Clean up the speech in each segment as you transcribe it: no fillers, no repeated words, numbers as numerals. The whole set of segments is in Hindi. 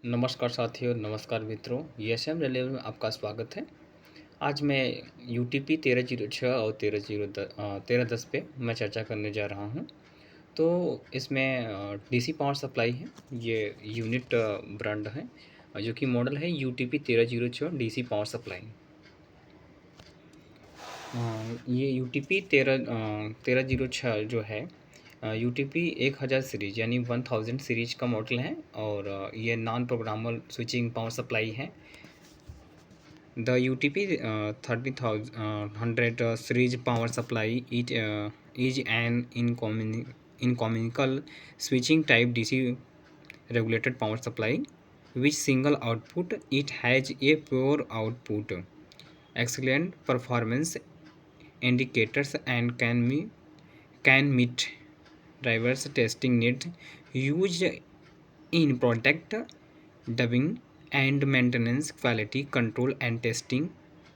नमस्कार साथियों, नमस्कार मित्रों। ESM रेलवे में आपका स्वागत है। आज मैं UTP 1306 और 1310 पे मैं चर्चा करने जा रहा हूँ। तो इसमें DC पावर सप्लाई है। ये यूनिट ब्रांड है जो कि मॉडल है UTP 1306 DC पावर सप्लाई। ये UTP 1306 जो है UTP 1000 सीरीज यानी 1000 सीरीज का मॉडल है और ये non programmable switching power supply है। The UTP 30,100 series power supply is an incommunicable switching type DC regulated power supply which single output. It has a pure output, excellent performance indicators, and can meet diverse testing needs. Used in product dubbing and maintenance, quality control and testing,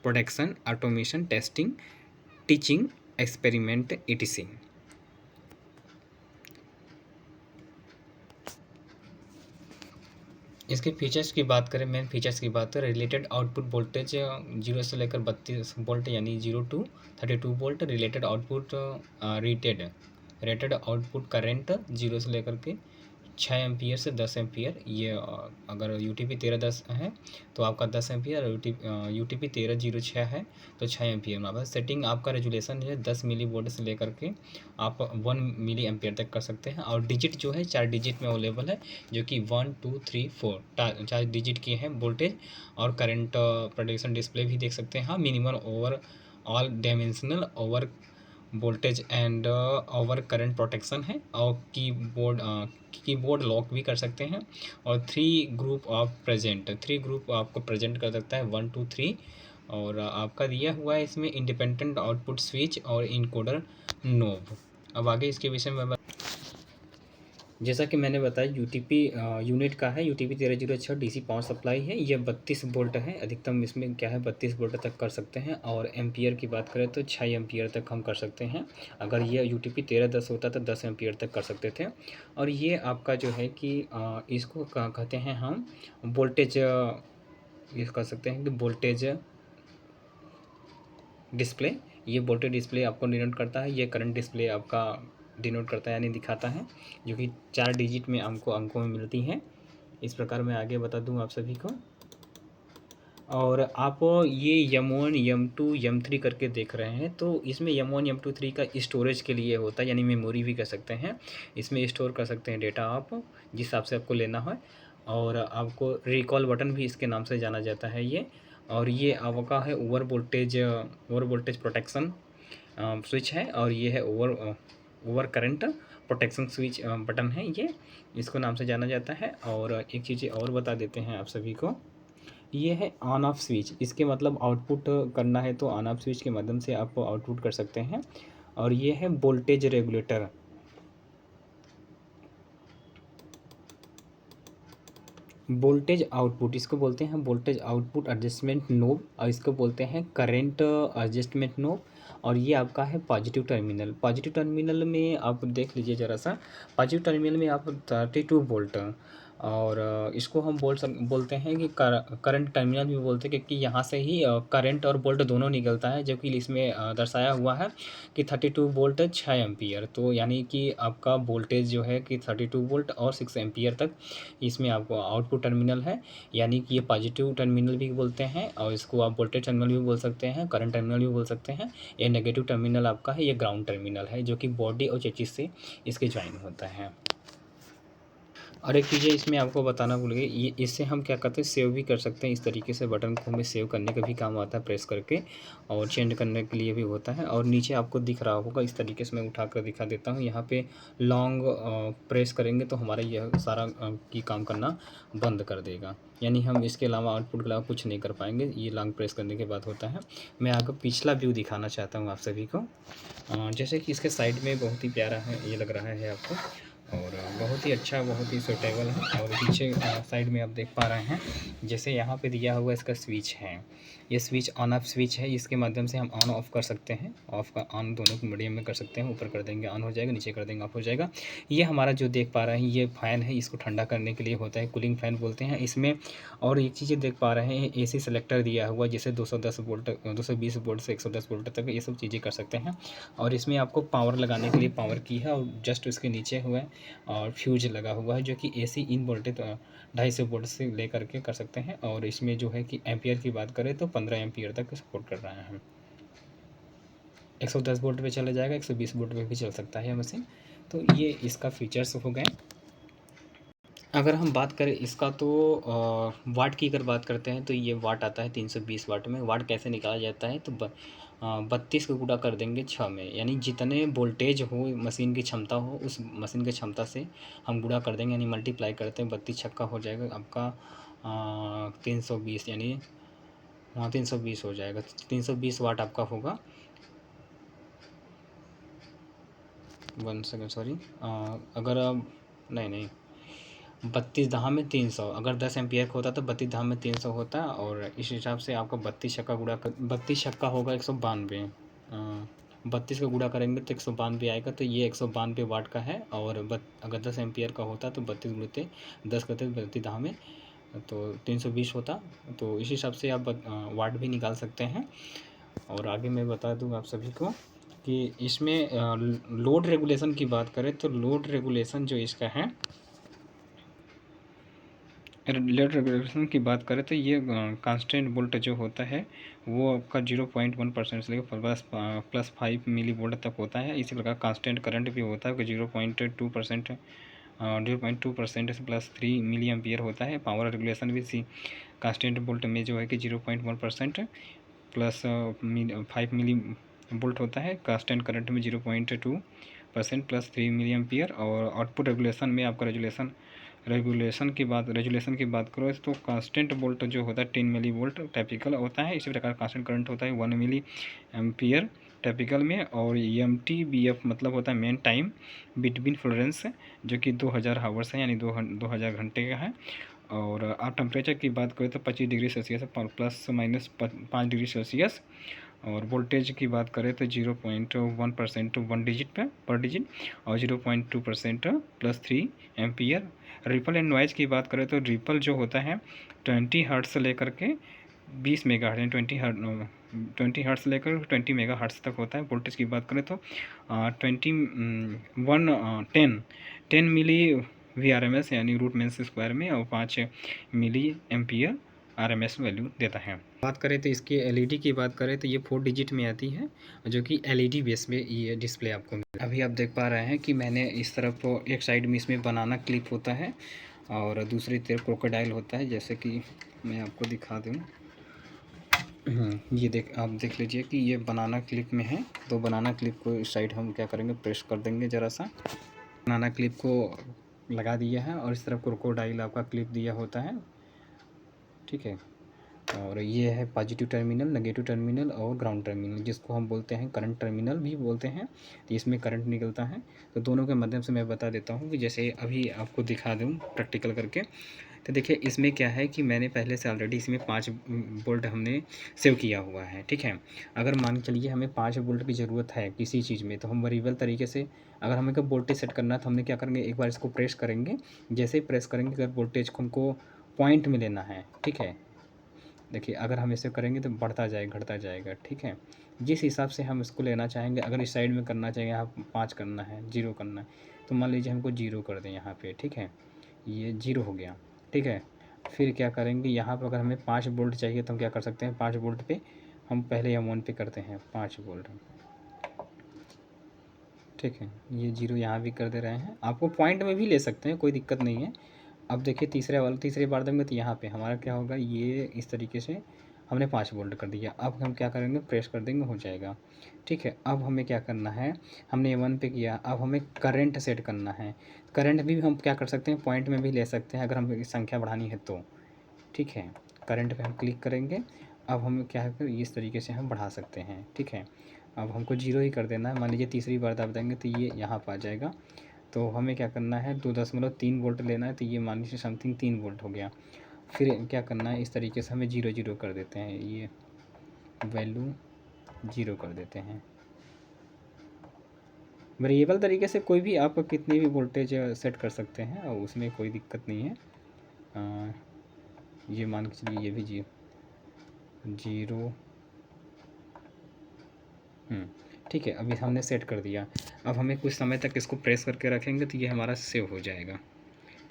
production automation testing, teaching experiment etc. इसके फीचर्स की बात करें, मेन फीचर्स की बात करें, रिलेटेड आउटपुट वोल्टेज 0 से लेकर 32 वोल्ट यानी 0 to 32 volt. Related output rated output current 0 से लेकर के 6 एम्पियर से 10 एम्पियर। ये अगर UTP 1310 है तो आपका 10 एम्पियर, और UTP 1306 है तो 6 एम्पियर में आपका सेटिंग। आपका रेजुलेशन है 10 मिली वोल्ट से लेकर के आप 1 मिली एम्पियर तक कर सकते हैं। और डिजिट जो है 4 डिजिट में अवेलेबल है, जो कि 1 2 3 4 4 डिजिट की है वोल्टेज। और करंट प्रोडक्शन डिस्प्ले भी देख सकते हैं। हाँ, minimum over all dimensional over voltage and over current protection है। और कीबोर्ड लॉक भी कर सकते हैं। और 3 ग्रुप आपको प्रेजेंट कर सकता है, 1 2 3। और आपका दिया हुआ है इसमें इंडिपेंडेंट आउटपुट स्विच और इनकोडर नोब। अब आगे इसके विषय में जैसा कि मैंने बताया UTP यूनिट का है, UTP 1306 DC पावर सप्लाई है। ये 32 वोल्ट है, अधिकतम इसमें क्या है 32 वोल्ट तक कर सकते हैं। और एम्पियर की बात करें तो 6 एम्पियर तक हम कर सकते हैं। अगर ये UTP 1310 होता तो 10 एम्पियर तक कर सकते थे। और ये आपका जो है कि इसको कहते हैं हम वोल्टेज, ये कह सकते हैं कि वोल्टेज डिस्प्ले। ये वोल्टेज डिस्प्ले आपको डिनोट करता है। ये करंट डिस्प्ले आपका डिनोट करता है यानी दिखाता है, जो कि 4 डिजिट में हमको अंकों में मिलती हैं। इस प्रकार मैं आगे बता दूं आप सभी को। और आप ये M1 M2 M3 करके देख रहे हैं, तो इसमें M1 M2 3 का स्टोरेज के लिए होता है, यानी मेमोरी भी कह सकते हैं। इसमें स्टोर कर सकते हैं डेटा आप जिस हिसाब से आपको लेना है। और आपको रिकॉल बटन भी इसके नाम से जाना जाता है ये। और ये आपका है ओवर वोल्टेज प्रोटेक्शन स्विच है। और ये है over current protection switch button है ये, इसको नाम से जाना जाता है। और एक चीज़ और बता देते हैं आप सभी को, ये है ऑन ऑफ स्विच। इसके मतलब आउटपुट करना है तो ऑन ऑफ स्विच के माध्यम से आप आउटपुट कर सकते हैं। और ये है वोल्टेज रेगुलेटर। वोल्टेज आउटपुट इसको बोलते हैं वोल्टेज आउटपुट एडजस्टमेंट नोब, और इसको बोलते हैं करंट एडजस्टमेंट नोब। और ये आपका है पॉजिटिव टर्मिनल। पॉजिटिव टर्मिनल में आप देख लीजिए ज़रा सा। पॉजिटिव टर्मिनल में आप 32 वोल्ट, और इसको हम बोलते हैं कि करंट टर्मिनल भी बोलते हैं, क्योंकि यहाँ से ही करंट और वोल्ट दोनों निकलता है, जो कि इसमें दर्शाया हुआ है कि 32 वोल्ट 6 एम्पियर। तो यानी कि आपका वोल्टेज जो है कि 32 वोल्ट और 6 एम्पियर तक इसमें आपको आउटपुट टर्मिनल है। यानी कि ये पॉजिटिव टर्मिनल भी बोलते हैं, और इसको आप वोल्टेज टर्मिनल भी बोल सकते हैं, करंट टर्मिनल भी बोल सकते हैं। ये नेगेटिव टर्मिनल आपका है, ये ग्राउंड टर्मिनल है, जो कि बॉडी और चेचिस से इसके ज्वाइन होता है। और एक चीज़ इसमें आपको बताना भूल गई, ये इससे हम क्या करते हैं, सेव भी कर सकते हैं। इस तरीके से बटन को हमें सेव करने का भी काम आता है प्रेस करके, और चेंज करने के लिए भी होता है। और नीचे आपको दिख रहा होगा, इस तरीके से मैं उठा कर दिखा देता हूँ। यहाँ पे लॉन्ग प्रेस करेंगे तो हमारा यह सारा की काम करना बंद कर देगा, यानी हम इसके अलावा आउटपुट के अलावा कुछ नहीं कर पाएंगे। ये लॉन्ग प्रेस करने के बाद होता है। मैं आपको पिछला व्यू दिखाना चाहता हूँ आप सभी को। जैसे कि इसके साइड में बहुत ही प्यारा है, ये लग रहा है आपको। और बहुत ही अच्छा, बहुत ही सूटेबल है। और पीछे साइड में आप देख पा रहे हैं, जैसे यहाँ पे दिया हुआ इसका स्विच है, ये स्विच ऑन ऑफ स्विच है, इसके माध्यम से हम ऑन ऑफ कर सकते हैं, ऑफ का ऑन दोनों को मीडियम में कर सकते हैं। ऊपर कर देंगे ऑन हो जाएगा, नीचे कर देंगे ऑफ हो जाएगा। ये हमारा जो देख पा रहे हैं ये फ़ैन है, इसको ठंडा करने के लिए होता है, कूलिंग फ़ैन बोलते हैं इसमें। और एक चीज़ देख पा रहे हैं, एसी सेलेक्टर दिया हुआ, जैसे 210 वोल्ट 220 वोल्ट से 110 वोल्ट तक ये सब चीज़ें कर सकते हैं। और इसमें आपको पावर लगाने के लिए पावर की है, और जस्ट उसके नीचे हुआ है और फ्यूज लगा हुआ है, जो कि एसी इन वोल्टेज 250 वोल्ट से ले करके कर सकते हैं। और इसमें जो है कि एम्पियर की बात करें तो 15 एम्पियर तक सपोर्ट कर रहा है। 110 वोल्ट पे चला जाएगा, 120 वोल्ट पे भी चल सकता है मशीन। तो ये इसका फीचर्स हो गए। अगर हम बात करें इसका तो वाट की अगर बात करते हैं तो ये वाट आता है 320 वाट में। वाट कैसे निकाला जाता है तो 32 को गुणा कर देंगे 6 में, यानी जितने वोल्टेज हो मशीन की क्षमता हो उस मशीन की क्षमता से हम गुणा कर देंगे, यानी मल्टीप्लाई करते हैं। 32 छक्का हो जाएगा आपका 320, यानी 320 हो जाएगा। 320 वाट आपका होगा। 1 सेकेंड सॉरी, अगर नहीं 32 दहा में 300, अगर 10 एम्पियर का होता तो 32 दहा में 300 होता। और इस हिसाब से आपका 32 छक्का गुणा कर 32 छक्का होगा 192। 32 का गुणा करेंगे तो 192 आएगा। तो ये 192 वाट का है। और अगर 10 एम्पियर का होता तो 32 गुणते 10 करते 32 दहा में तो 320 होता। तो इस हिसाब से आप वाट भी निकाल सकते हैं। और आगे मैं बता दूँ आप सभी को कि इसमें लोड रेगुलेशन की बात करें तो लोड रेगुलेशन जो इसका है, लोड रेगुलेशन की बात करें तो ये कांस्टेंट वोल्ट जो होता है वो आपका 0.1% से लेकर प्लस 5 मिली वोल्ट तक होता है। इसी प्रकार कांस्टेंट करंट भी होता है, 0.2% 0.2% से प्लस 3 मिली एम्पियर होता है। पावर रेगुलेशन भी सी कांस्टेंट वोल्ट में जो है कि 0.1% प्लस 5 मिली वोल्ट होता है। कांस्टेंट करंट में 0.2% प्लस 3 मिली एम्पियर। और आउटपुट रेगुलेशन में आपका रेगुलेशन की बात करो तो कांस्टेंट वोल्ट जो होता है 10 मिली वोल्ट टाइपिकल होता है। इसी प्रकार कांस्टेंट करंट होता है 1 मिली एम्पियर टाइपिकल में। और MTBF मतलब होता है मेन टाइम बिटवीन फ्लोरेंस, जो कि 2000 हावर्स है, यानी 2000 घंटे का है। और आप टेम्परेचर की बात करें तो 25 degree Celsius plus minus 5 degree Celsius. और वोल्टेज की बात करें तो 0.1% 1 डिजिट पर डिजिट, और 0.2% plus 3 ampere. Ripple and noise की बात करें तो रिपल जो होता है 20 हर्ट्ज से लेकर के 20 मेगा हर्ट्ज, 20 हर्ट्ज से लेकर 20 मेगा हर्ट्ज तक होता है। वोल्टेज की बात करें तो 10 मिली VRMS यानी रूट मीन स्क्वायर में, और 5 मिली एम्पियर RMS वैल्यू देता है। बात करें तो इसकी LED की बात करें तो ये 4 डिजिट में आती है, जो कि LED बेस में ये डिस्प्ले आपको मिलेगा। अभी आप देख पा रहे हैं कि मैंने इस तरफ एक साइड में इसमें बनाना क्लिप होता है और दूसरी तरफ क्रोकोडाइल होता है, जैसे कि मैं आपको दिखा दूँ। ये आप देख लीजिए कि ये बनाना क्लिप में है। तो बनाना क्लिप को इस साइड हम क्या करेंगे, प्रेस कर देंगे ज़रा सा। बनाना क्लिप को लगा दिया है और इस तरफ क्रोकोडाइल आपका क्लिप दिया होता है, ठीक है। और ये है पॉजिटिव टर्मिनल, नेगेटिव टर्मिनल और ग्राउंड टर्मिनल, जिसको हम बोलते हैं करंट टर्मिनल भी बोलते हैं। तो इसमें करंट निकलता है। तो दोनों के माध्यम से मैं बता देता हूँ कि जैसे अभी आपको दिखा दूँ प्रैक्टिकल करके। तो देखिए इसमें क्या है कि मैंने पहले से ऑलरेडी इसमें 5 वोल्ट हमने सेव किया हुआ है, ठीक है। अगर मान के चलिए हमें 5 वोल्ट की ज़रूरत है किसी चीज़ में, तो हम वेरिएबल तरीके से अगर हमें कब वोल्टेज सेट करना है तो हमने क्या करेंगे, एक बार इसको प्रेस करेंगे। जैसे ही प्रेस करेंगे अगर वोल्टेज को हमको पॉइंट में लेना है, ठीक है। देखिए अगर हम इसे करेंगे तो बढ़ता जाएगा घटता जाएगा, ठीक है। जिस हिसाब से हम इसको लेना चाहेंगे, अगर इस साइड में करना चाहिए यहाँ 5 करना है, 0 करना है, तो मान लीजिए हमको 0 कर दें यहाँ पे, ठीक है। ये 0 हो गया, ठीक है। फिर क्या करेंगे, यहाँ पर अगर हमें 5 वोल्ट चाहिए तो हम क्या कर सकते हैं, 5 वोल्ट पे हम पहले M1 पे करते हैं 5 वोल्ट, ठीक है। ये 0 यहाँ भी कर दे रहे हैं। आपको पॉइंट में भी ले सकते हैं, कोई दिक्कत नहीं है। अब देखिए तीसरी बार देंगे तो यहाँ पे हमारा क्या होगा, ये इस तरीके से हमने 5 वोल्ट कर दिया। अब हम क्या करेंगे, प्रेस कर देंगे, हो जाएगा, ठीक है। अब हमें क्या करना है, हमने A1 पे किया, अब हमें करंट सेट करना है। करंट भी हम क्या कर सकते हैं, पॉइंट में भी ले सकते हैं अगर हमें संख्या बढ़ानी है तो, ठीक है। करंट पे हम क्लिक करेंगे। अब हम क्या है इस तरीके से हम बढ़ा सकते हैं, ठीक है। अब हमको 0 ही कर देना है। मान लीजिए तीसरी बार दबा देंगे तो ये यहाँ पर आ जाएगा, तो हमें क्या करना है, 2.3 वोल्ट लेना है, तो ये मान लीजिए समथिंग 3 वोल्ट हो गया। फिर क्या करना है, इस तरीके से हमें 0 0 कर देते हैं, ये वैल्यू 0 कर देते हैं। वेरिएबल तरीके से कोई भी आप कितनी भी वोल्टेज सेट कर सकते हैं और उसमें कोई दिक्कत नहीं है। ये मान के चलिए ये भी 0। ठीक है, अभी हमने सेट कर दिया। अब हमें कुछ समय तक इसको प्रेस करके रखेंगे तो ये हमारा सेव हो जाएगा।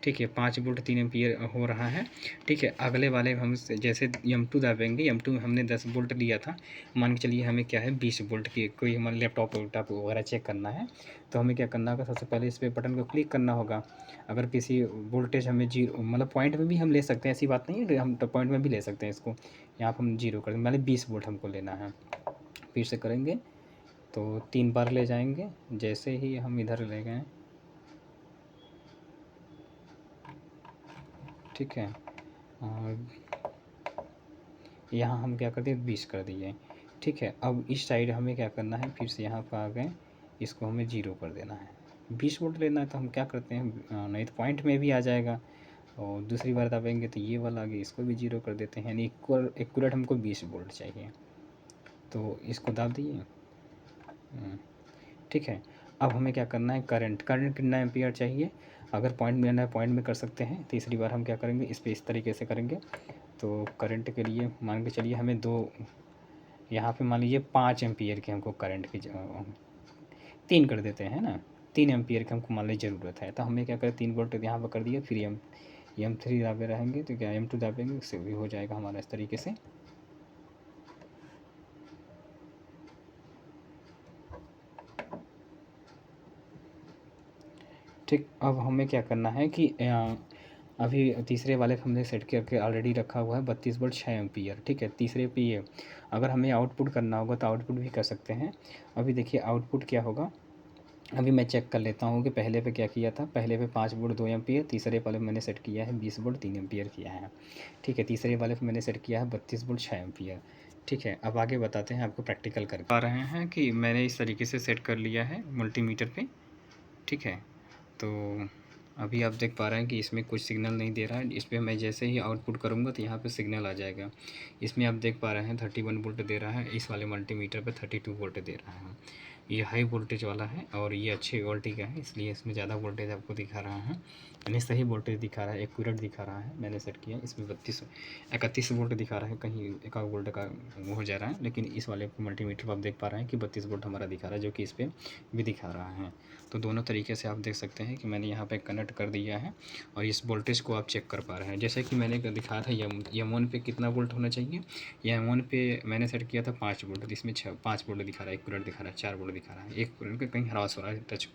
ठीक है, 5 वोल्ट 3 एम्पियर हो रहा है। ठीक है, अगले वाले हम जैसे M2 दाबेंगे, M2 में हमने 10 वोल्ट लिया था, मान के चलिए हमें क्या है 20 वोल्ट की कोई हमारे लैपटॉप वैपटॉप वगैरह चेक करना है, तो हमें क्या करना होगा, सबसे पहले इस पर बटन को क्लिक करना होगा। अगर किसी वोल्टेज हमें 0 मतलब पॉइंट में भी हम ले सकते हैं, ऐसी बात नहीं है, हम तो पॉइंट में भी ले सकते हैं इसको। यहाँ पर हम 0 कर देंगे, मतलब 20 वोल्ट हमको लेना है। फिर से करेंगे तो 3 बार ले जाएंगे, जैसे ही हम इधर ले गए, ठीक है, और यहाँ हम क्या कर दिए 20 कर दिए। ठीक है, अब इस साइड हमें क्या करना है, फिर से यहाँ पर आ गए, इसको हमें 0 कर देना है। 20 वोल्ट लेना है तो हम क्या करते हैं, नहीं तो पॉइंट में भी आ जाएगा, और दूसरी बार दबाएंगे तो ये वाला आगे, इसको भी 0 कर देते हैं, यानी एक्यूरेट हमको 20 वोल्ट चाहिए, तो इसको दाब दिए। ठीक है, अब हमें क्या करना है, करंट कितना एम्पियर चाहिए, अगर पॉइंट में लेना है पॉइंट में कर सकते हैं। तीसरी बार हम क्या करेंगे, इस पर इस तरीके से करेंगे। तो करंट के लिए मान के चलिए हमें यहाँ पे मान लीजिए 5 एम्पियर की हमको करंट की 3 कर देते हैं ना, 3 एम्पियर की हमको मान लीजिए ज़रूरत है, तो हमें क्या करें 3 वोल्ट यहाँ पर कर दिया। फिर M3 दाबे रहेंगे तो क्या M2 दाबेंगे, उससे भी हो जाएगा हमारा इस तरीके से। ठीक, अब हमें क्या करना है कि अभी तीसरे वाले हमने सेट करके ऑलरेडी रखा हुआ है 32 वोल्ट 6 एम्पियर। ठीक है, तीसरे पे ये अगर हमें आउटपुट करना होगा तो आउटपुट भी कर सकते हैं। अभी देखिए आउटपुट क्या होगा, अभी मैं चेक कर लेता हूँ कि पहले पे क्या किया था। पहले पे 5 वोल्ट 2 एम्पियर, तीसरे वाले मैंने सेट किया है 20 वोल्ट 3 एम्पियर किया है। ठीक है, तीसरे वाले पे मैंने सेट किया है 32 वोल्ट 6 एम्पियर। ठीक है, अब आगे बताते हैं आपको प्रैक्टिकल कर पा रहे हैं कि मैंने इस तरीके से सेट कर लिया है मल्टीमीटर पे। ठीक है, तो अभी आप देख पा रहे हैं कि इसमें कुछ सिग्नल नहीं दे रहा है। इस पर मैं जैसे ही आउटपुट करूँगा तो यहाँ पे सिग्नल आ जाएगा। इसमें आप देख पा रहे हैं 31 वोल्ट दे रहा है, इस वाले मल्टीमीटर पे 32 वोल्ट दे रहा है। ये हाई वोल्टेज वाला है और ये अच्छे वोल्टेज का है, इसलिए इसमें ज़्यादा वोल्टेज आपको दिखा रहा है, यानी सही वोल्टेज दिखा रहा है, एक्यूरेट दिखा रहा है। मैंने सेट किया इसमें 31 वोल्ट दिखा रहा है, कहीं 1 वोल्ट का वो हो जा रहा है, लेकिन इस वाले मल्टीमीटर पर आप देख पा रहे हैं कि 32 वोल्ट हमारा दिखा रहा है, जो कि इस पर भी दिखा रहा है। तो दोनों तरीके से आप देख सकते हैं कि मैंने यहाँ पे कनेक्ट कर दिया है और इस वोल्टेज को आप चेक कर पा रहे हैं। जैसे कि मैंने दिखाया था M1 पे कितना वोल्ट होना चाहिए, M1 पे मैंने सेट किया था 5 वोल्ट, तो इसमें 5 वोल्ट दिखा रहा है, 1 वोल्ट दिखा रहा है, 4 वोल्ट दिखा रहा है। 1 वोल्ट का कहीं हरास हो रहा है, टच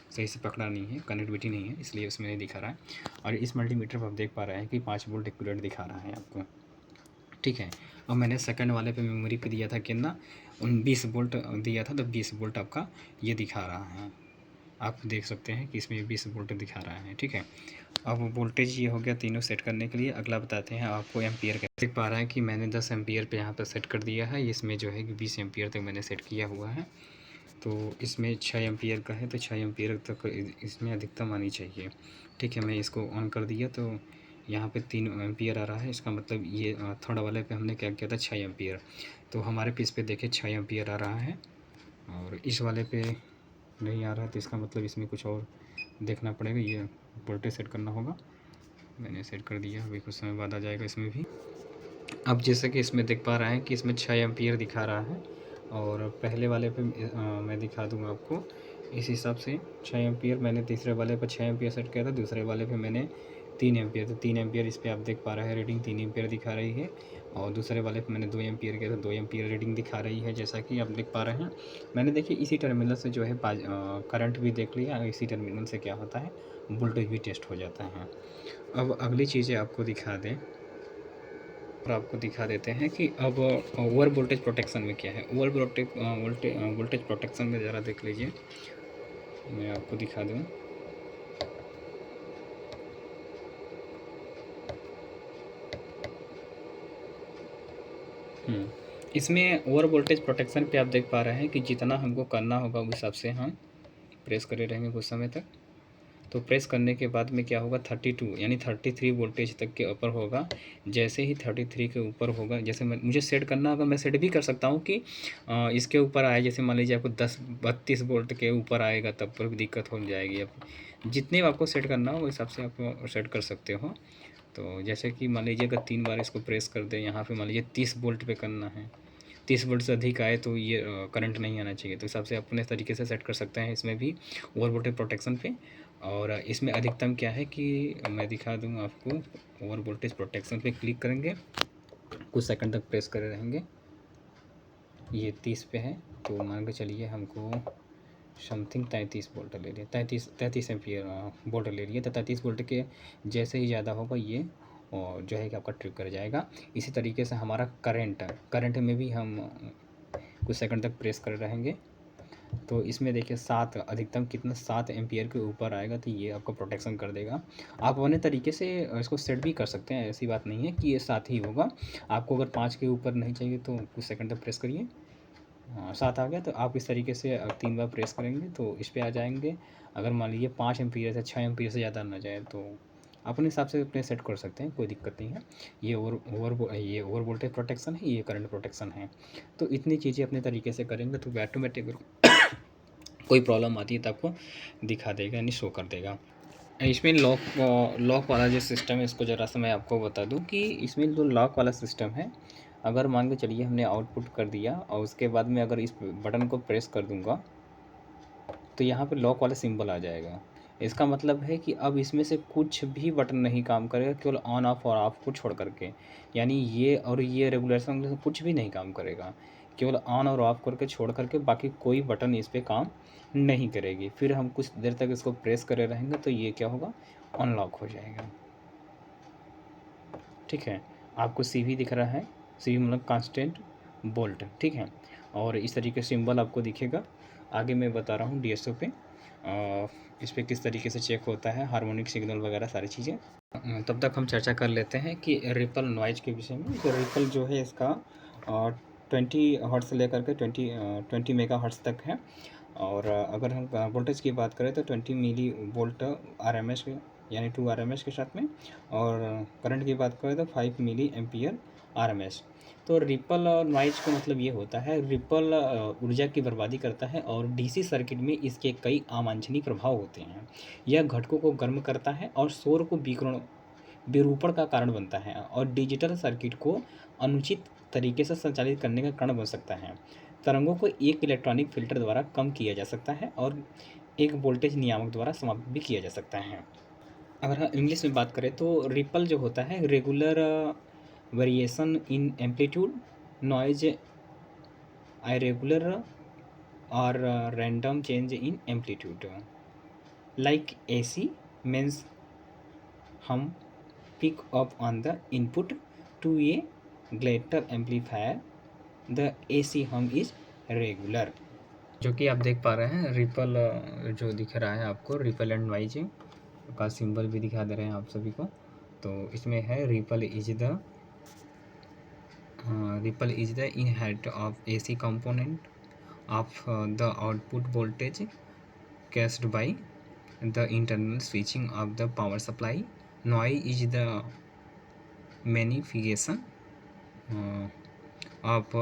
सही से पकड़ा नहीं है, कनेक्टिविटी नहीं है, इसलिए उसमें नहीं दिखा रहा है। और इस मल्टीमीटर पर आप देख पा रहे हैं कि 5 वोल्ट एक्यूरेट दिखा रहा है आपको। ठीक है, और मैंने सेकंड वाले पे मेमोरी पे दिया था कितना 20 वोल्ट दिया था, तो 20 वोल्ट आपका ये दिखा रहा है। आप देख सकते हैं कि इसमें 20 वोल्ट दिखा रहा है। ठीक है, अब वोल्टेज ये हो गया तीनों सेट करने के लिए। अगला बताते हैं आपको एम्पियर का। देख पा रहे हैं कि मैंने 10 एम्पियर पे यहाँ पर सेट कर दिया है, इसमें जो है कि 20 एम्पियर तक मैंने सेट किया हुआ है। तो इसमें 6 एम्पियर का है, तो 6 एम्पियर तक इसमें अधिकतम आनी चाहिए। ठीक है, मैं इसको ऑन कर दिया तो यहाँ पे 3 एम्पियर आ रहा है, इसका मतलब ये थर्ड वाले पे हमने क्या किया था 6 एम्पियर, तो हमारे पे इस पर देखिए 6 एम्पियर आ रहा है, और इस वाले पे नहीं आ रहा है, तो इसका मतलब इसमें कुछ और देखना पड़ेगा, ये वोल्टेज सेट करना होगा। मैंने सेट कर दिया, अभी कुछ समय बाद आ जाएगा इसमें भी। अब जैसे कि इसमें देख पा रहे हैं कि इसमें 6 एम्पियर दिखा रहा है, और पहले वाले पे मैं दिखा दूंगा आपको इस हिसाब से 6 एम्पियर। मैंने तीसरे वाले पर 6 एम्पियर सेट किया था, दूसरे वाले पे मैंने 3 एम्पियर, तो 3 एम्पियर इस पर आप देख पा रहे हैं रीडिंग 3 एम्पियर दिखा रही है, और दूसरे वाले पे मैंने 2 एम्पियर किया था, 2 एम्पियर रीडिंग दिखा रही है, जैसा कि आप देख पा रहे हैं। मैंने देखिए इसी टर्मिनल से जो है करंट भी देख लिया, इसी टर्मिनल से क्या होता है वोल्टेज भी टेस्ट हो जाता है। अब अगली चीज़ें आपको दिखा दें, और आपको दिखा देते हैं कि अब ओवर वोल्टेज प्रोटेक्शन में क्या है। ओवर वोल्टेज प्रोटेक्शन में ज़रा देख लीजिए, मैं आपको दिखा दूँ। इसमें ओवर वोल्टेज प्रोटेक्शन पे आप देख पा रहे हैं कि जितना हमको करना होगा उस हिसाब से हम प्रेस करे रहेंगे कुछ समय तक। तो प्रेस करने के बाद में क्या होगा 32 यानी 33 वोल्टेज तक के ऊपर होगा। जैसे ही 33 के ऊपर होगा, जैसे मुझे सेट करना होगा, मैं सेट भी कर सकता हूँ कि इसके ऊपर आए। जैसे मान लीजिए आपको 32 वोल्ट के ऊपर आएगा तब पर दिक्कत हो जाएगी। अब जितने आपको सेट करना हो उस हिसाब से आप सेट कर सकते हो। तो जैसे कि मान लीजिए अगर 3 बार इसको प्रेस कर दें, यहाँ पे मान लीजिए 30 वोल्ट पे करना है, 30 वोल्ट से अधिक आए तो ये करंट नहीं आना चाहिए। तो हिसाब से अपने तरीके से सेट कर सकते हैं इसमें भी ओवर वोल्टेज प्रोटेक्शन पे। और इसमें अधिकतम क्या है कि मैं दिखा दूँगा आपको। ओवर वोल्टेज प्रोटेक्शन पे क्लिक करेंगे, कुछ सेकंड तक प्रेस करे रहेंगे। ये 30 पे है, तो मान के चलिए हमको समथिंग 33 वोल्ट ले लिए, 33 एम्पियर वोल्ट ले लिए। तो 33 वोल्ट के जैसे ही ज़्यादा होगा ये और जो है कि आपका ट्रिप कर जाएगा। इसी तरीके से हमारा करंट में भी हम कुछ सेकंड तक प्रेस कर रहेंगे। तो इसमें देखिए 7 अधिकतम कितना 7 एम्पियर के ऊपर आएगा, तो ये आपको प्रोटेक्शन कर देगा। आप अपने तरीके से इसको सेट भी कर सकते हैं, ऐसी बात नहीं है कि ये 7 ही होगा। आपको अगर 5 के ऊपर नहीं चाहिए तो कुछ सेकंड तक प्रेस करिए। 7 आ गया, तो आप इस तरीके से 3 बार प्रेस करेंगे तो इस पर आ जाएंगे। अगर मान लीजिए 5 एम्पियर से 6 एम्पियर से ज़्यादा ना जाए तो अपने हिसाब से अपने सेट कर सकते हैं, कोई दिक्कत नहीं है। ये ओवर वोल्टेज प्रोटेक्शन है, ये करंट प्रोटेक्शन है। तो इतनी चीज़ें अपने तरीके से करेंगे तो ऑटोमेटिक कोई प्रॉब्लम आती है तो आपको दिखा देगा, यानी शो कर देगा। इसमें लॉक वाला जो सिस्टम है, इसको ज़रा सा मैं आपको बता दूं कि इसमें जो लॉक वाला सिस्टम है, अगर मान के चलिए हमने आउटपुट कर दिया और उसके बाद में अगर इस बटन को प्रेस कर दूंगा तो यहाँ पे लॉक वाला सिंबल आ जाएगा। इसका मतलब है कि अब इसमें से कुछ भी बटन नहीं काम करेगा, केवल ऑन ऑफ और ऑफ को छोड़ करके। यानी ये और ये रेगुलेशन कुछ भी नहीं काम करेगा, केवल ऑन और ऑफ करके छोड़ करके बाकी कोई बटन इस पर काम नहीं करेगी। फिर हम कुछ देर तक इसको प्रेस करे रहेंगे तो ये क्या होगा, अनलॉक हो जाएगा। ठीक है, आपको CV दिख रहा है, CV मतलब कांस्टेंट बोल्ट। ठीक है, और इस तरीके से सिंबल आपको दिखेगा। आगे मैं बता रहा हूँ DSO पे इस पर किस तरीके से चेक होता है, हार्मोनिक सिग्नल वगैरह सारी चीज़ें। तब तक हम चर्चा कर लेते हैं कि रिपल नॉइज के विषय में। तो रिपल जो है इसका 20 हर्ट्ज से लेकर के 20 मेगा हर्ट्ज तक है। और अगर हम वोल्टेज की बात करें तो 20 मिली वोल्ट RMS यानी 2 RMS के साथ में। और करंट की बात करें तो 5 मिली एम्पियर RMS। तो रिपल नॉइज का मतलब ये होता है, रिपल ऊर्जा की बर्बादी करता है और DC सर्किट में इसके कई अवांछनीय प्रभाव होते हैं। यह घटकों को गर्म करता है और शोर को विरूपण का कारण बनता है और डिजिटल सर्किट को अनुचित तरीके से संचालित करने का कारण बन सकता है। तरंगों को एक इलेक्ट्रॉनिक फिल्टर द्वारा कम किया जा सकता है और एक वोल्टेज नियामक द्वारा समाप्त भी किया जा सकता है। अगर हम इंग्लिश में बात करें तो रिपल जो होता है regular variation in amplitude, noise irregular or random change in amplitude. Like AC means hum pick up on the input to a greater amplifier. The AC hum is regular. जो कि आप देख पा रहे हैं रिपल जो दिख रहा है आपको, रिपल एंड नॉइज का सिंबल भी दिखा दे रहे हैं आप सभी को। तो इसमें है ripple is the inherit of AC component of the output voltage caused by the internal switching of the power supply. Noise is the magnification of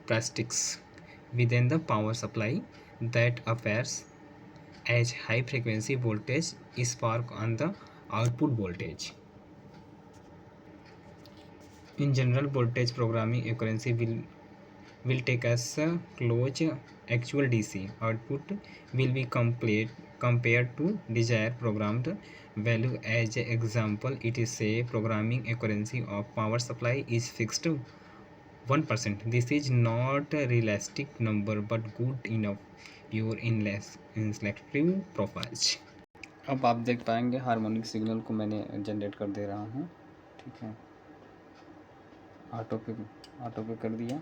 plastics within the power supply that appears as high frequency voltage spark on the output voltage. In general, voltage programming accuracy will take as close actual DC output will be compared to desired programmed value. As example, it is say programming accuracy of power supply is fixed 1%. This is not a realistic number but good enough your inselective profiles. अब आप देख पाएंगे हार्मोनिक सिग्नल को मैंने जनरेट कर दे रहा हूँ। ठीक है, ऑटो पे कर दिया।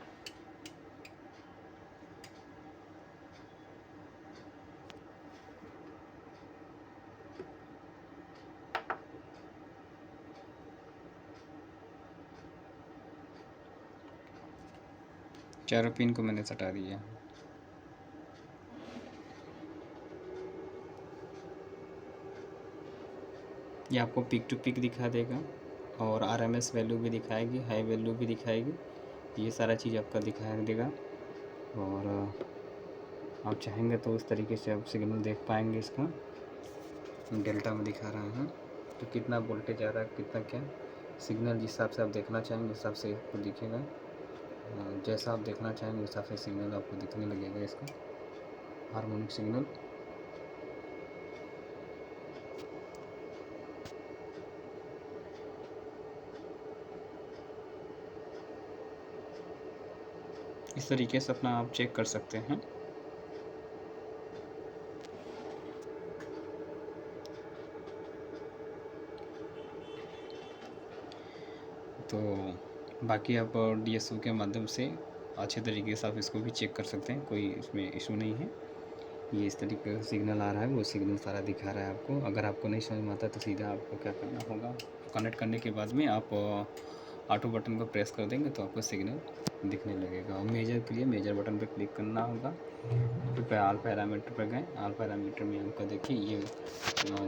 चारों पिन को मैंने सटा दिया। ये आपको पिक टू पिक दिखा देगा और RMS वैल्यू भी दिखाएगी, हाई वैल्यू भी दिखाएगी, ये सारा चीज़ आपका दिखा देगा। और आप चाहेंगे तो उस तरीके से आप सिग्नल देख पाएंगे। इसका डेल्टा में दिखा रहा है तो कितना वोल्टेज आ रहा है, कितना क्या सिग्नल, जिस हिसाब से आप देखना चाहेंगे उस हिसाब से आपको दिखेगा। जैसा आप देखना चाहेंगे उस हिसाब से सिग्नल आपको दिखने लगेगा इसका हार्मोनिक सिग्नल। इस तरीके से अपना आप चेक कर सकते हैं। तो बाकी आप DSO के माध्यम से अच्छे तरीके से आप इसको भी चेक कर सकते हैं, कोई इसमें इशू नहीं है। ये इस तरीके का सिग्नल आ रहा है, वो सिग्नल सारा दिखा रहा है आपको। अगर आपको नहीं समझ में आता तो सीधा आपको क्या करना होगा, कनेक्ट करने के बाद में आप ऑटो बटन को प्रेस कर देंगे तो आपको सिग्नल दिखने लगेगा। और मेजर के लिए मेजर बटन पर क्लिक करना होगा। फिर ऑल पैरामीटर पर गए, ऑल पैरामीटर में आपका देखिए ये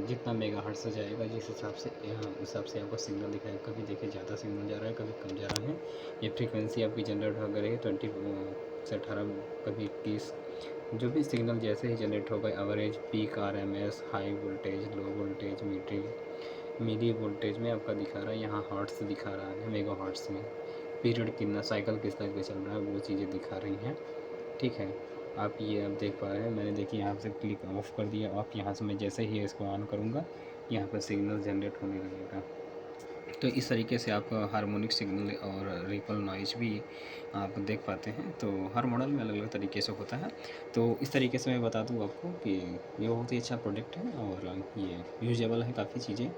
जितना मेगाहर्ट्ज़ से जाएगा जिस हिसाब से, यहाँ उस हिसाब से आपको सिग्नल दिखाएगा। कभी देखिए ज़्यादा सिग्नल जा रहा है, कभी कम जा रहा है। ये फ्रीक्वेंसी आपकी जनरेट हो गई है 20 से 18, कभी 21, जो भी सिग्नल जैसे ही जनरेट होगा, average, peak, RMS, high voltage, low voltage, midi voltage में आपका दिखा रहा है। यहाँ हर्ट्ज़ दिखा रहा है, मेगा हर्ट्ज़ में पीरियड कितना, साइकिल किस तरह के चल रहा है, वो चीज़ें दिखा रही हैं। ठीक है, आप ये आप देख पा रहे हैं। मैंने देखिए यहाँ से क्लिक ऑफ कर दिया। आप यहाँ से मैं जैसे ही इसको ऑन करूँगा यहाँ पर सिग्नल जनरेट होने लगेगा। तो इस तरीके से आप हार्मोनिक सिग्नल और रिपल नॉइज भी आप देख पाते हैं। तो हर मॉडल में अलग अलग तरीके से होता है। तो इस तरीके से मैं बता दूं आपको कि ये बहुत ही अच्छा प्रोडक्ट है और ये यूजेबल है काफ़ी चीज़ें।